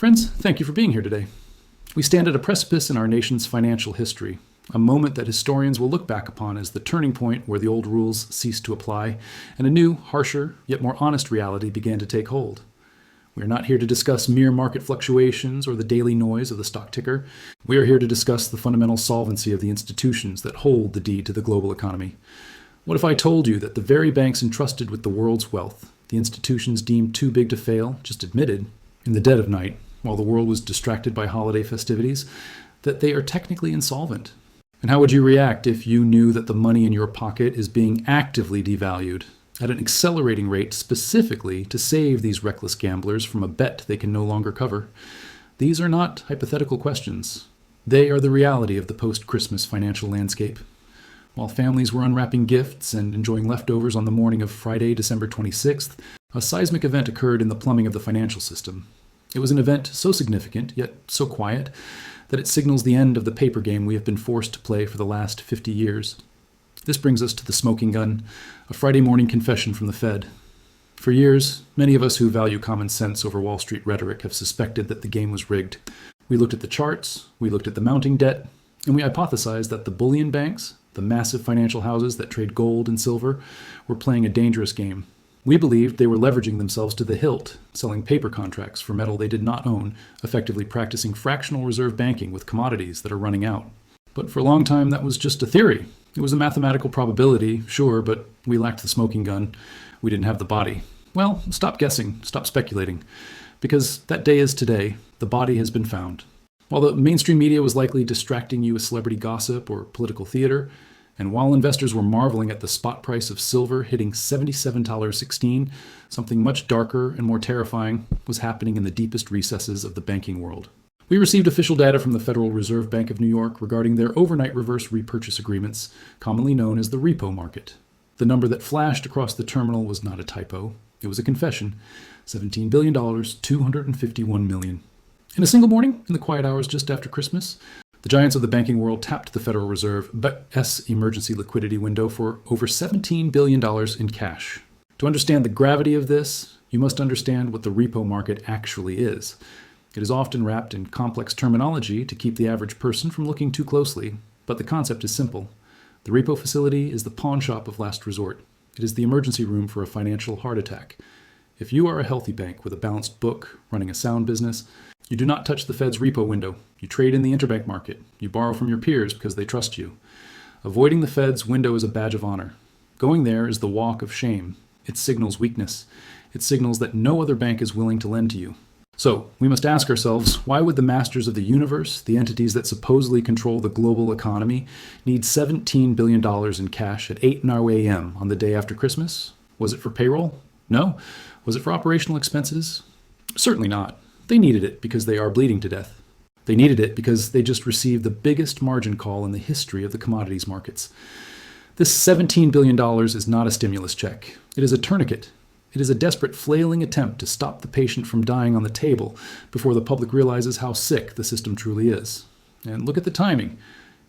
Friends, thank you for being here today. We stand at a precipice in our nation's financial history, a moment that historians will look back upon as the turning point where the old rules ceased to apply and a new, harsher, yet more honest reality began to take hold. We are not here to discuss mere market fluctuations or the daily noise of the stock ticker. We are here to discuss the fundamental solvency of the institutions that hold the deed to the global economy. What if I told you that the very banks entrusted with the world's wealth, the institutions deemed too big to fail, just admitted, in the dead of night, while the world was distracted by holiday festivities, that they are technically insolvent? And how would you react if you knew that the money in your pocket is being actively devalued at an accelerating rate specifically to save these reckless gamblers from a bet they can no longer cover? These are not hypothetical questions. They are the reality of the post-Christmas financial landscape. While families were unwrapping gifts and enjoying leftovers on the morning of Friday, December 26th, a seismic event occurred in the plumbing of the financial system. It was an event so significant, yet so quiet, that it signals the end of the paper game we have been forced to play for the last 50 years. This brings us to the smoking gun, a Friday morning confession from the Fed. For years, many of us who value common sense over Wall Street rhetoric have suspected that the game was rigged. We looked at the charts, we looked at the mounting debt, and we hypothesized that the bullion banks, the massive financial houses that trade gold and silver, were playing a dangerous game. We believed they were leveraging themselves to the hilt, selling paper contracts for metal they did not own, effectively practicing fractional reserve banking with commodities that are running out. But for a long time, that was just a theory. It was a mathematical probability, sure, but we lacked the smoking gun. We didn't have the body. Well, stop guessing, stop speculating, because that day is today. The body has been found. While the mainstream media was likely distracting you with celebrity gossip or political theater, and while investors were marveling at the spot price of silver hitting $77.16, something much darker and more terrifying was happening in the deepest recesses of the banking world. We received official data from the Federal Reserve Bank of New York regarding their overnight reverse repurchase agreements, commonly known as the repo market. The number that flashed across the terminal was not a typo. It was a confession. $17 billion, $251 million. In a single morning, in the quiet hours just after Christmas, the giants of the banking world tapped the Federal Reserve's emergency liquidity window for over $17 billion in cash. To understand the gravity of this, you must understand what the repo market actually is. It is often wrapped in complex terminology to keep the average person from looking too closely, but the concept is simple. The repo facility is the pawn shop of last resort. It is the emergency room for a financial heart attack. If you are a healthy bank with a balanced book, running a sound business, you do not touch the Fed's repo window. You trade in the interbank market. You borrow from your peers because they trust you. Avoiding the Fed's window is a badge of honor. Going there is the walk of shame. It signals weakness. It signals that no other bank is willing to lend to you. So, we must ask ourselves, why would the masters of the universe, the entities that supposedly control the global economy, need $17 billion in cash at 8:00 a.m. on the day after Christmas? Was it for payroll? No. Was it for operational expenses? Certainly not. They needed it because they are bleeding to death. They needed it because they just received the biggest margin call in the history of the commodities markets. This $17 billion is not a stimulus check. It is a tourniquet. It is a desperate flailing attempt to stop the patient from dying on the table before the public realizes how sick the system truly is. And look at the timing.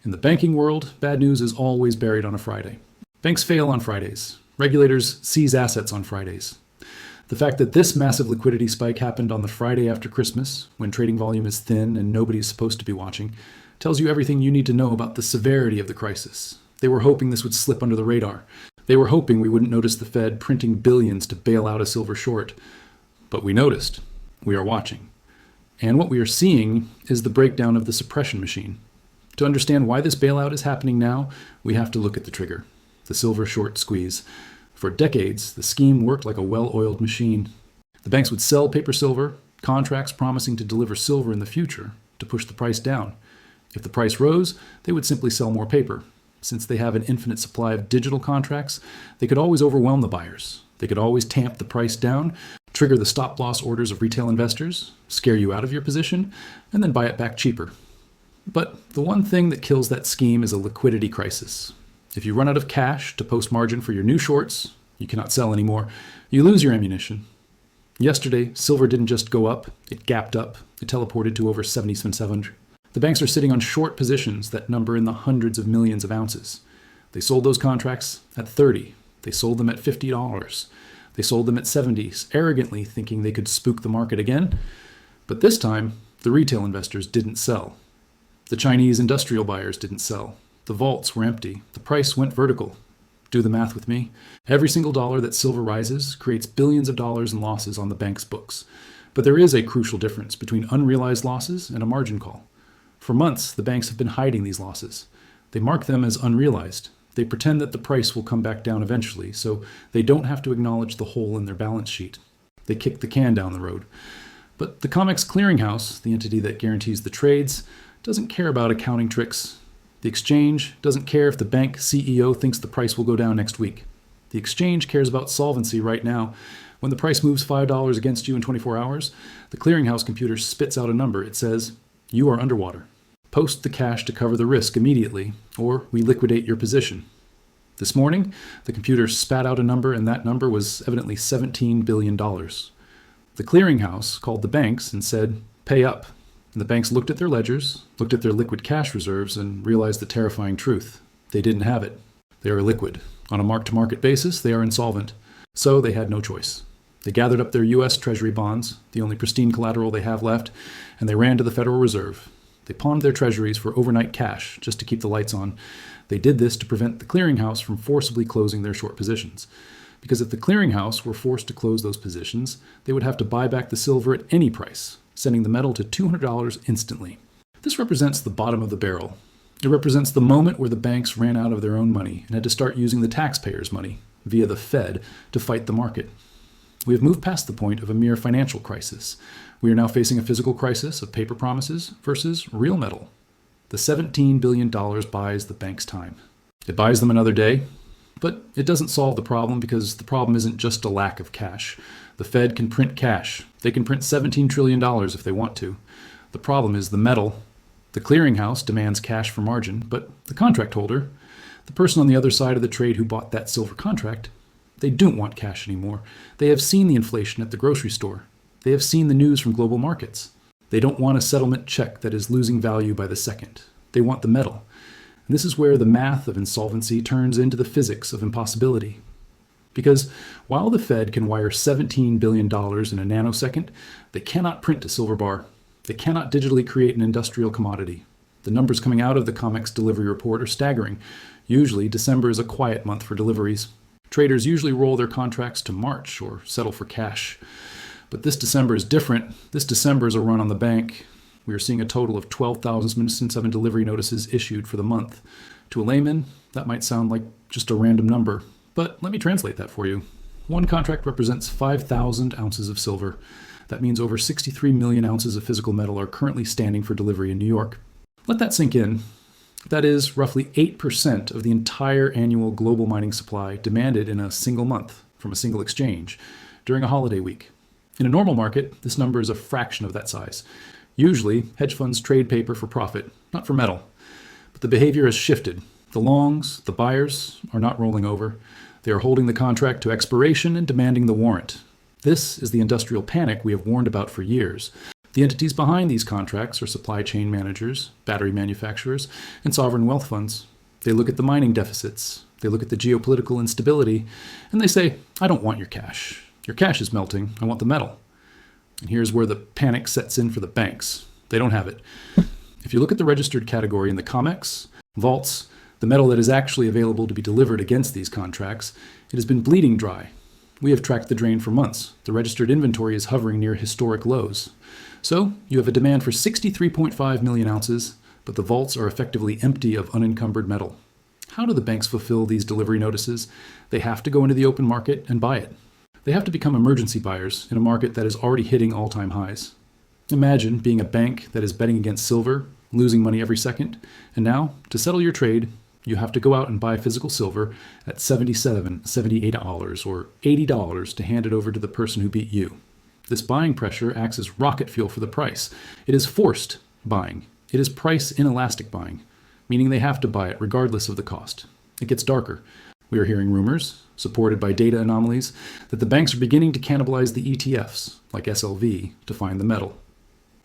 In the banking world, bad news is always buried on a Friday. Banks fail on Fridays. Regulators seize assets on Fridays. The fact that this massive liquidity spike happened on the Friday after Christmas, when trading volume is thin and nobody is supposed to be watching, tells you everything you need to know about the severity of the crisis. They were hoping this would slip under the radar. They were hoping we wouldn't notice the Fed printing billions to bail out a silver short. But we noticed. We are watching. And what we are seeing is the breakdown of the suppression machine. To understand why this bailout is happening now, we have to look at the trigger, the silver short squeeze. For decades, the scheme worked like a well-oiled machine. The banks would sell paper silver, contracts promising to deliver silver in the future, to push the price down. If the price rose, they would simply sell more paper. Since they have an infinite supply of digital contracts, they could always overwhelm the buyers. They could always tamp the price down, trigger the stop-loss orders of retail investors, scare you out of your position, and then buy it back cheaper. But the one thing that kills that scheme is a liquidity crisis. If you run out of cash to post margin for your new shorts, you cannot sell anymore, you lose your ammunition. Yesterday, silver didn't just go up, it gapped up. It teleported to over 77,700. The banks are sitting on short positions that number in the hundreds of millions of ounces. They sold those contracts at 30. They sold them at $50. They sold them at 70, arrogantly thinking they could spook the market again. But But this time, the retail investors didn't sell. The Chinese industrial buyers didn't sell. The vaults were empty. The price went vertical. Do the math with me. Every single dollar that silver rises creates billions of dollars in losses on the bank's books. But there is a crucial difference between unrealized losses and a margin call. For months, the banks have been hiding these losses. They mark them as unrealized. They pretend that the price will come back down eventually, so they don't have to acknowledge the hole in their balance sheet. They kick the can down the road. But the Comex clearinghouse, the entity that guarantees the trades, doesn't care about accounting tricks. The exchange doesn't care if the bank CEO thinks the price will go down next week. The exchange cares about solvency right now. When the price moves $5 against you in 24 hours, the clearinghouse computer spits out a number. It says, "You are underwater. Post the cash to cover the risk immediately, or we liquidate your position." This morning, the computer spat out a number, and that number was evidently $17 billion. The clearinghouse called the banks and said, "Pay up." And the banks looked at their ledgers, looked at their liquid cash reserves, and realized the terrifying truth. They didn't have it. They are illiquid. On a mark-to-market basis, they are insolvent. So they had no choice. They gathered up their U.S. Treasury bonds, the only pristine collateral they have left, and they ran to the Federal Reserve. They pawned their treasuries for overnight cash just to keep the lights on. They did this to prevent the clearinghouse from forcibly closing their short positions. Because if the clearinghouse were forced to close those positions, they would have to buy back the silver at any price, sending the metal to $200 instantly. This represents the bottom of the barrel. It represents the moment where the banks ran out of their own money and had to start using the taxpayers' money, via the Fed, to fight the market. We have moved past the point of a mere financial crisis. We are now facing a physical crisis of paper promises versus real metal. The $17 billion buys the bank's time. It buys them another day, but it doesn't solve the problem because the problem isn't just a lack of cash. The Fed can print cash. They can print $17 trillion if they want to. The problem is the metal. The clearinghouse demands cash for margin, but the contract holder, the person on the other side of the trade who bought that silver contract, they don't want cash anymore. They have seen the inflation at the grocery store. They have seen the news from global markets. They don't want a settlement check that is losing value by the second. They want the metal. And this is where the math of insolvency turns into the physics of impossibility. Because while the Fed can wire $17 billion in a nanosecond, they cannot print a silver bar. They cannot digitally create an industrial commodity. The numbers coming out of the Comex delivery report are staggering. Usually, December is a quiet month for deliveries. Traders usually roll their contracts to March or settle for cash. But this December is different. This December is a run on the bank. We are seeing a total of 12,007 delivery notices issued for the month. To a layman, that might sound like just a random number, but let me translate that for you. One contract represents 5,000 ounces of silver. That means over 63 million ounces of physical metal are currently standing for delivery in New York. Let that sink in. That is roughly 8% of the entire annual global mining supply demanded in a single month from a single exchange during a holiday week. In a normal market, this number is a fraction of that size. Usually, hedge funds trade paper for profit, not for metal. But the behavior has shifted. The longs, the buyers, are not rolling over. They are holding the contract to expiration and demanding the warrant. This is the industrial panic we have warned about for years. The entities behind these contracts are supply chain managers, battery manufacturers, and sovereign wealth funds. They look at the mining deficits. They look at the geopolitical instability, and they say, "I don't want your cash. Your cash is melting. I want the metal." And here's where the panic sets in for the banks. They don't have it. If you look at the registered category in the Comex, vaults, the metal that is actually available to be delivered against these contracts, it has been bleeding dry. We have tracked the drain for months. The registered inventory is hovering near historic lows. So you have a demand for 63.5 million ounces, but the vaults are effectively empty of unencumbered metal. How do the banks fulfill these delivery notices? They have to go into the open market and buy it. They have to become emergency buyers in a market that is already hitting all-time highs. Imagine being a bank that is betting against silver, losing money every second, and now, to settle your trade, you have to go out and buy physical silver at $77, $78, or $80 to hand it over to the person who beat you. This buying pressure acts as rocket fuel for the price. It is forced buying. It is price inelastic buying, meaning they have to buy it regardless of the cost. It gets darker. We are hearing rumors, supported by data anomalies, that the banks are beginning to cannibalize the ETFs, like SLV, to find the metal.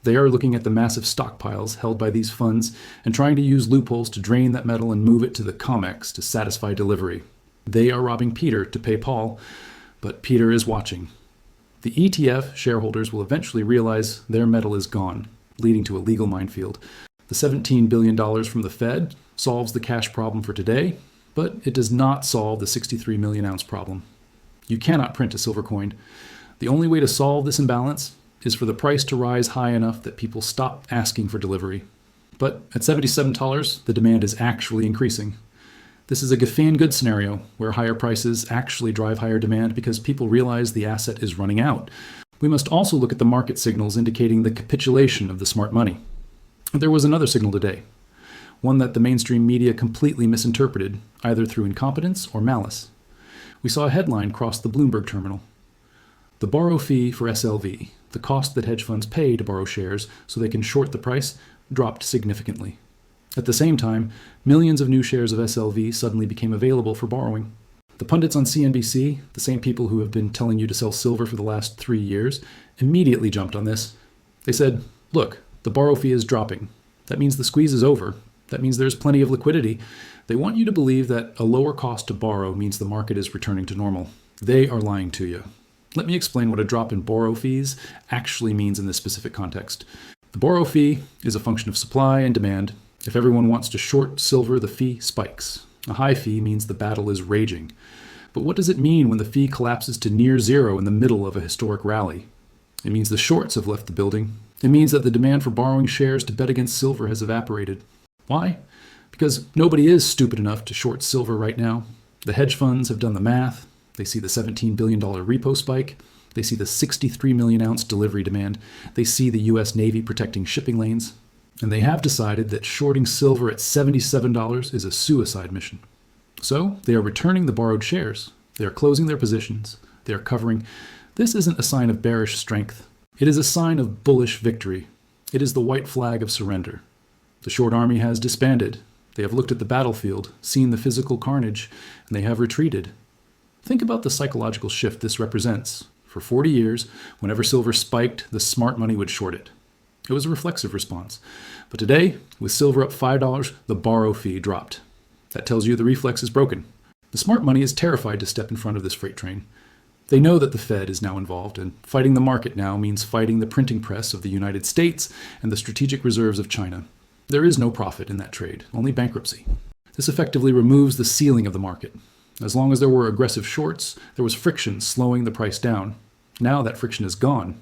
They are looking at the massive stockpiles held by these funds and trying to use loopholes to drain that metal and move it to the Comex to satisfy delivery. They are robbing Peter to pay Paul, but Peter is watching. The ETF shareholders will eventually realize their metal is gone, leading to a legal minefield. The $17 billion from the Fed solves the cash problem for today, but it does not solve the 63 million ounce problem. You cannot print a silver coin. The only way to solve this imbalance is for the price to rise high enough that people stop asking for delivery. But at $77, the demand is actually increasing. This is a Gefan good scenario where higher prices actually drive higher demand because people realize the asset is running out. We must also look at the market signals indicating the capitulation of the smart money. There was another signal today, one that the mainstream media completely misinterpreted, either through incompetence or malice. We saw a headline cross the Bloomberg terminal. The borrow fee for SLV, the cost that hedge funds pay to borrow shares so they can short the price, dropped significantly. At the same time, millions of new shares of SLV suddenly became available for borrowing. The pundits on CNBC, the same people who have been telling you to sell silver for the last 3 years, immediately jumped on this. They said, look, the borrow fee is dropping. That means the squeeze is over. That means there's plenty of liquidity. They want you to believe that a lower cost to borrow means the market is returning to normal. They are lying to you. Let me explain what a drop in borrow fees actually means in this specific context. The borrow fee is a function of supply and demand. If everyone wants to short silver, the fee spikes. A high fee means the battle is raging. But what does it mean when the fee collapses to near zero in the middle of a historic rally? It means the shorts have left the building. It means that the demand for borrowing shares to bet against silver has evaporated. Why? Because nobody is stupid enough to short silver right now. The hedge funds have done the math. They see the $17 billion repo spike. They see the 63 million ounce delivery demand. They see the U.S. Navy protecting shipping lanes. And they have decided that shorting silver at $77 is a suicide mission. So they are returning the borrowed shares. They are closing their positions. They are covering. This isn't a sign of bearish strength. It is a sign of bullish victory. It is the white flag of surrender. The short army has disbanded. They have looked at the battlefield, seen the physical carnage, and they have retreated. Think about the psychological shift this represents. For 40 years, whenever silver spiked, the smart money would short it. It was a reflexive response. But today, with silver up $5, the borrow fee dropped. That tells you the reflex is broken. The smart money is terrified to step in front of this freight train. They know that the Fed is now involved, and fighting the market now means fighting the printing press of the United States and the strategic reserves of China. There is no profit in that trade, only bankruptcy. This effectively removes the ceiling of the market. As long as there were aggressive shorts, there was friction slowing the price down. Now that friction is gone.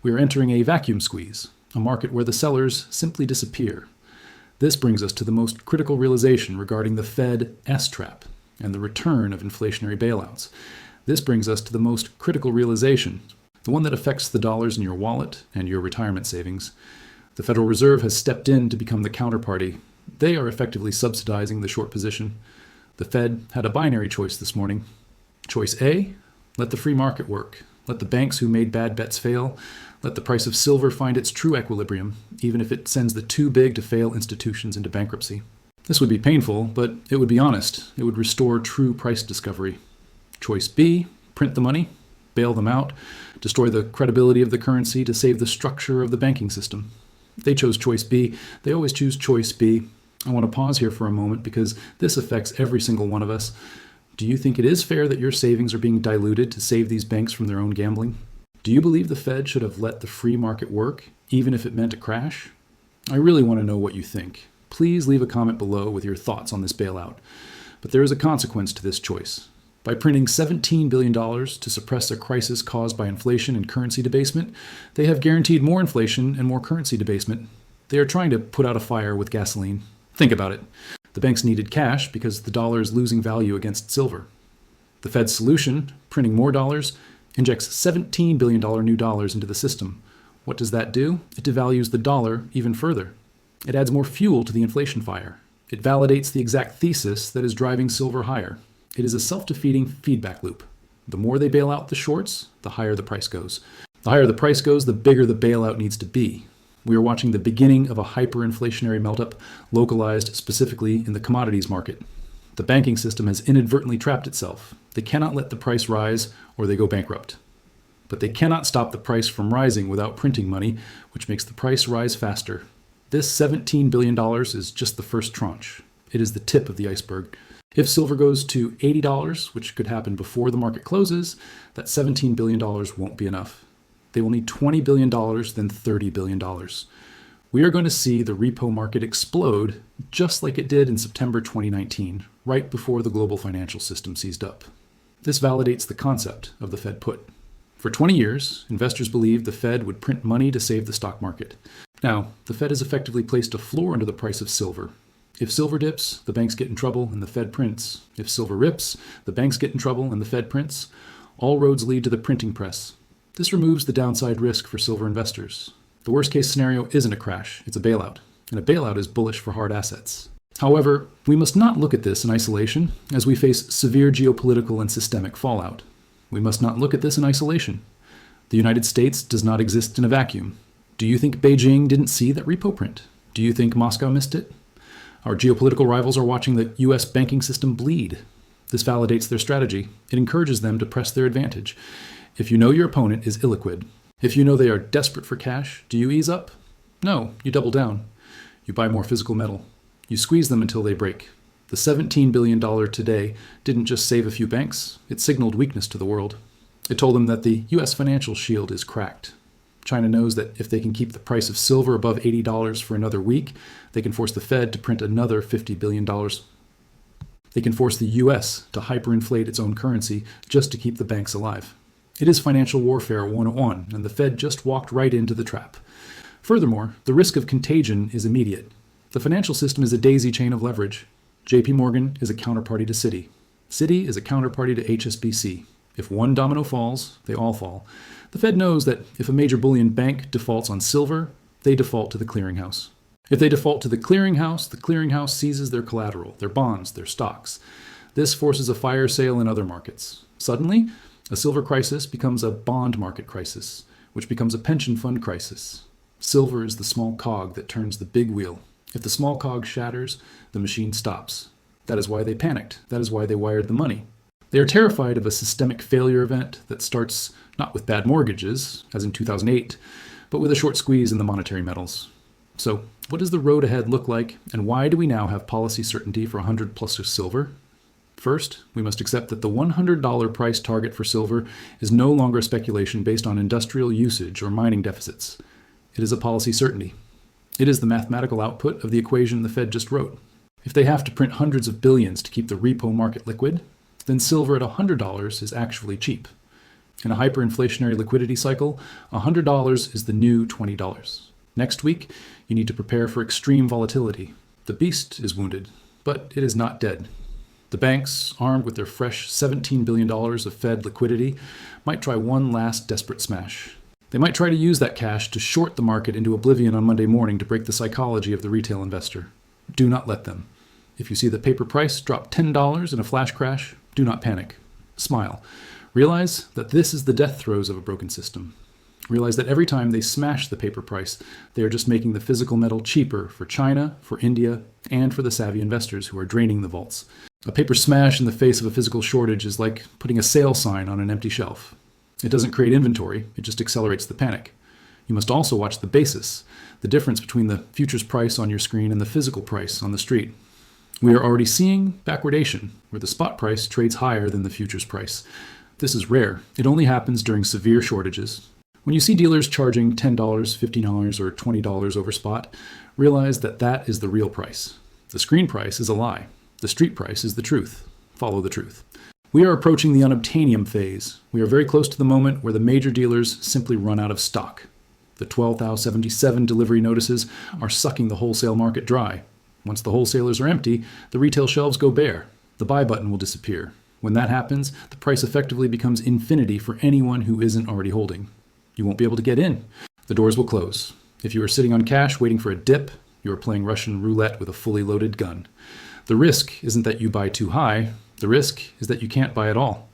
We are entering a vacuum squeeze, a market where the sellers simply disappear. This brings us to the most critical realization regarding the Fed S-trap and the return of inflationary bailouts. This brings us to the most critical realization, the one that affects the dollars in your wallet and your retirement savings. The Federal Reserve has stepped in to become the counterparty. They are effectively subsidizing the short position. The Fed had a binary choice this morning. Choice A, let the free market work. Let the banks who made bad bets fail. Let the price of silver find its true equilibrium, even if it sends the too big to fail institutions into bankruptcy. This would be painful, but it would be honest. It would restore true price discovery. Choice B, print the money, bail them out, destroy the credibility of the currency to save the structure of the banking system. They chose choice B. They always choose choice B. I want to pause here for a moment because this affects every single one of us. Do you think it is fair that your savings are being diluted to save these banks from their own gambling? Do you believe the Fed should have let the free market work, even if it meant a crash? I really want to know what you think. Please leave a comment below with your thoughts on this bailout. But there is a consequence to this choice. By printing $17 billion to suppress a crisis caused by inflation and currency debasement, they have guaranteed more inflation and more currency debasement. They are trying to put out a fire with gasoline. Think about it. The banks needed cash because the dollar is losing value against silver. The Fed's solution, printing more dollars, injects $17 billion new dollars into the system. What does that do? It devalues the dollar even further. It adds more fuel to the inflation fire. It validates the exact thesis that is driving silver higher. It is a self-defeating feedback loop. The more they bail out the shorts, the higher the price goes. The higher the price goes, the bigger the bailout needs to be. We are watching the beginning of a hyperinflationary melt-up, localized specifically in the commodities market. The banking system has inadvertently trapped itself. They cannot let the price rise or they go bankrupt. But they cannot stop the price from rising without printing money, which makes the price rise faster. This $17 billion is just the first tranche. It is the tip of the iceberg. If silver goes to $80, which could happen before the market closes, that $17 billion won't be enough. They will need $20 billion, then $30 billion. We are going to see the repo market explode just like it did in September 2019, right before the global financial system seized up. This validates the concept of the Fed put. For 20 years, investors believed the Fed would print money to save the stock market. Now, the Fed has effectively placed a floor under the price of silver. If silver dips, the banks get in trouble and the Fed prints. If silver rips, the banks get in trouble and the Fed prints. All roads lead to the printing press. This removes the downside risk for silver investors. The worst case scenario isn't a crash, it's a bailout. And a bailout is bullish for hard assets. However, we must not look at this in isolation as we face severe geopolitical and systemic fallout. We must not look at this in isolation. The United States does not exist in a vacuum. Do you think Beijing didn't see that repo print? Do you think Moscow missed it? Our geopolitical rivals are watching the US banking system bleed. This validates their strategy. It encourages them to press their advantage. If you know your opponent is illiquid, if you know they are desperate for cash, do you ease up? No, you double down. You buy more physical metal. You squeeze them until they break. The $17 billion today didn't just save a few banks, it signaled weakness to the world. It told them that the US financial shield is cracked. China knows that if they can keep the price of silver above $80 for another week, they can force the Fed to print another $50 billion. They can force the US to hyperinflate its own currency just to keep the banks alive. It is financial warfare 101, and the Fed just walked right into the trap. Furthermore, the risk of contagion is immediate. The financial system is a daisy chain of leverage. JP Morgan is a counterparty to Citi. Citi is a counterparty to HSBC. If one domino falls, they all fall. The Fed knows that if a major bullion bank defaults on silver, they default to the clearinghouse. If they default to the clearinghouse seizes their collateral, their bonds, their stocks. This forces a fire sale in other markets. Suddenly, a silver crisis becomes a bond market crisis, which becomes a pension fund crisis. Silver is the small cog that turns the big wheel. If the small cog shatters, the machine stops. That is why they panicked. That is why they wired the money. They are terrified of a systemic failure event that starts not with bad mortgages, as in 2008, but with a short squeeze in the monetary metals. So, what does the road ahead look like, and why do we now have policy certainty for 100 plus of silver? First, we must accept that the $100 price target for silver is no longer a speculation based on industrial usage or mining deficits. It is a policy certainty. It is the mathematical output of the equation the Fed just wrote. If they have to print hundreds of billions to keep the repo market liquid, then silver at $100 is actually cheap. In a hyperinflationary liquidity cycle, $100 is the new $20. Next week, you need to prepare for extreme volatility. The beast is wounded, but it is not dead. The banks, armed with their fresh $17 billion of Fed liquidity, might try one last desperate smash. They might try to use that cash to short the market into oblivion on Monday morning to break the psychology of the retail investor. Do not let them. If you see the paper price drop $10 in a flash crash, do not panic. Smile. Realize that this is the death throes of a broken system. Realize that every time they smash the paper price, they are just making the physical metal cheaper for China, for India, and for the savvy investors who are draining the vaults. A paper smash in the face of a physical shortage is like putting a sale sign on an empty shelf. It doesn't create inventory, it just accelerates the panic. You must also watch the basis, the difference between the futures price on your screen and the physical price on the street. We are already seeing backwardation, where the spot price trades higher than the futures price. This is rare. It only happens during severe shortages. When you see dealers charging $10, $15, or $20 over spot, realize that that is the real price. The screen price is a lie. The street price is the truth. Follow the truth. We are approaching the unobtainium phase. We are very close to the moment where the major dealers simply run out of stock. The 12,077 delivery notices are sucking the wholesale market dry. Once the wholesalers are empty, the retail shelves go bare. The buy button will disappear. When that happens, the price effectively becomes infinity for anyone who isn't already holding. You won't be able to get in. The doors will close. If you are sitting on cash waiting for a dip, you are playing Russian roulette with a fully loaded gun. The risk isn't that you buy too high. The risk is that you can't buy at all.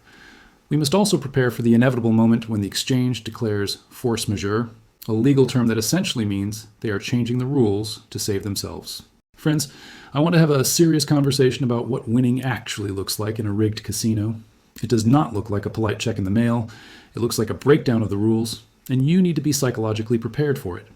We must also prepare for the inevitable moment when the exchange declares force majeure, a legal term that essentially means they are changing the rules to save themselves. Friends, I want to have a serious conversation about what winning actually looks like in a rigged casino. It does not look like a polite check in the mail. It looks like a breakdown of the rules, and you need to be psychologically prepared for it.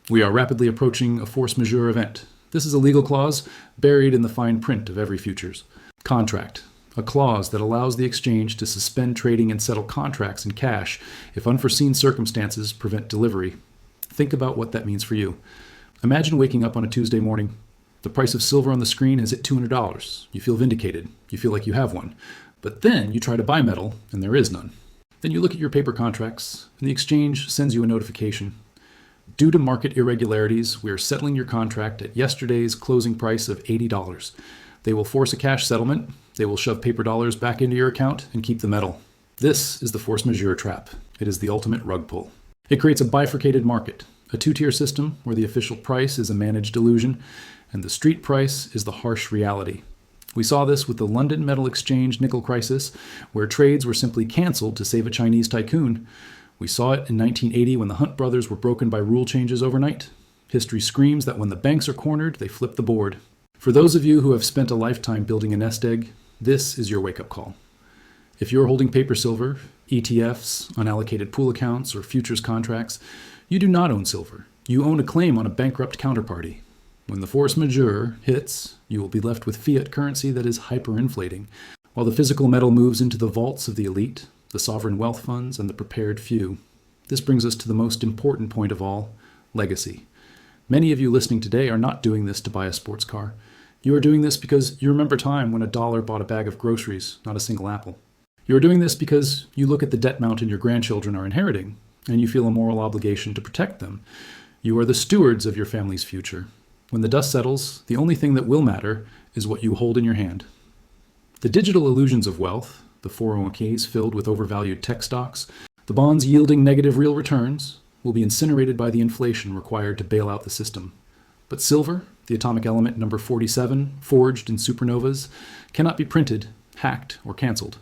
We are rapidly approaching a force majeure event. This is a legal clause buried in the fine print of every futures. Contract, a clause that allows the exchange to suspend trading and settle contracts in cash if unforeseen circumstances prevent delivery. Think about what that means for you. Imagine waking up on a Tuesday morning. The price of silver on the screen has hit $200. You feel vindicated. You feel like you have one. But then you try to buy metal, and there is none. Then you look at your paper contracts, and the exchange sends you a notification. Due to market irregularities, we are settling your contract at yesterday's closing price of $80. They will force a cash settlement. They will shove paper dollars back into your account and keep the metal. This is the force majeure trap. It is the ultimate rug pull. It creates a bifurcated market, a two-tier system where the official price is a managed illusion, and the street price is the harsh reality. We saw this with the London Metal Exchange nickel crisis, where trades were simply canceled to save a Chinese tycoon. We saw it in 1980 when the Hunt brothers were broken by rule changes overnight. History screams that when the banks are cornered, they flip the board. For those of you who have spent a lifetime building a nest egg, this is your wake-up call. If you're holding paper silver, ETFs, unallocated pool accounts, or futures contracts, you do not own silver. You own a claim on a bankrupt counterparty. When the force majeure hits, you will be left with fiat currency that is hyperinflating, while the physical metal moves into the vaults of the elite, the sovereign wealth funds, and the prepared few. This brings us to the most important point of all, legacy. Many of you listening today are not doing this to buy a sports car. You are doing this because you remember time when $1 bought a bag of groceries, not a single apple. You are doing this because you look at the debt mountain your grandchildren are inheriting, and you feel a moral obligation to protect them. You are the stewards of your family's future. When the dust settles, the only thing that will matter is what you hold in your hand. The digital illusions of wealth, the 401ks filled with overvalued tech stocks, the bonds yielding negative real returns, will be incinerated by the inflation required to bail out the system. But silver, the atomic element number 47, forged in supernovas, cannot be printed, hacked, or canceled.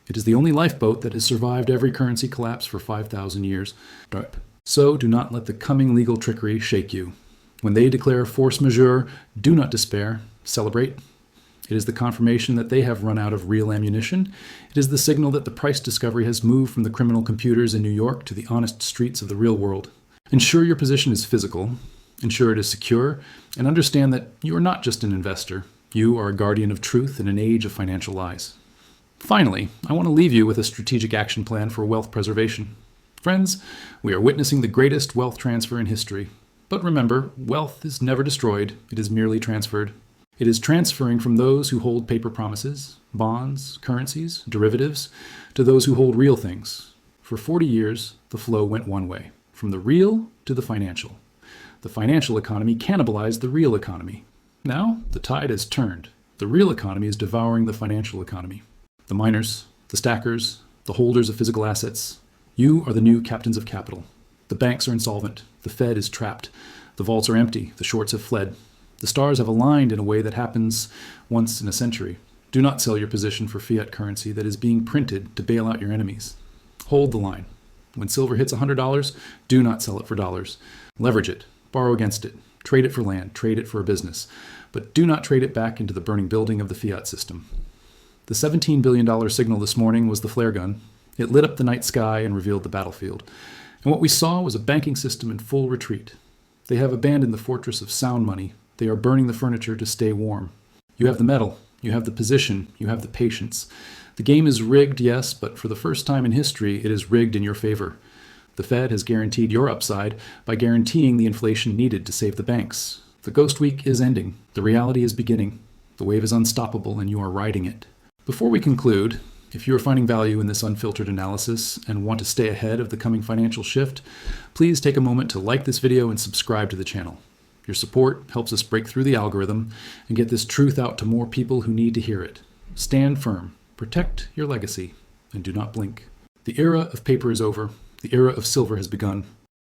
It is the only lifeboat that has survived every currency collapse for 5,000 years. So do not let the coming legal trickery shake you. When they declare force majeure, do not despair, celebrate. It is the confirmation that they have run out of real ammunition. It is the signal that the price discovery has moved from the criminal computers in New York to the honest streets of the real world. Ensure your position is physical, ensure it is secure, and understand that you are not just an investor. You are a guardian of truth in an age of financial lies. Finally, I want to leave you with a strategic action plan for wealth preservation. Friends, we are witnessing the greatest wealth transfer in history. But remember, wealth is never destroyed, it is merely transferred. It is transferring from those who hold paper promises, bonds, currencies, derivatives, to those who hold real things. For 40 years, the flow went one way, from the real to the financial. The financial economy cannibalized the real economy. Now, the tide has turned. The real economy is devouring the financial economy. The miners, the stackers, the holders of physical assets, you are the new captains of capital. The banks are insolvent. The Fed is trapped. The vaults are empty. The shorts have fled. The stars have aligned in a way that happens once in a century. Do not sell your position for fiat currency that is being printed to bail out your enemies. Hold the line. When silver hits $100, do not sell it for dollars. Leverage it. Borrow against it. Trade it for land. Trade it for a business. But do not trade it back into the burning building of the fiat system. The $17 billion signal this morning was the flare gun. It lit up the night sky and revealed the battlefield. And what we saw was a banking system in full retreat. They have abandoned the fortress of sound money. They are burning the furniture to stay warm. You have the metal, you have the position, you have the patience. The game is rigged, yes, but for the first time in history, it is rigged in your favor. The Fed has guaranteed your upside by guaranteeing the inflation needed to save the banks. The ghost week is ending. The reality is beginning. The wave is unstoppable and you are riding it. Before we conclude, if you are finding value in this unfiltered analysis and want to stay ahead of the coming financial shift, please take a moment to like this video and subscribe to the channel. Your support helps us break through the algorithm and get this truth out to more people who need to hear it. Stand firm, protect your legacy, and do not blink. The era of paper is over. The era of silver has begun.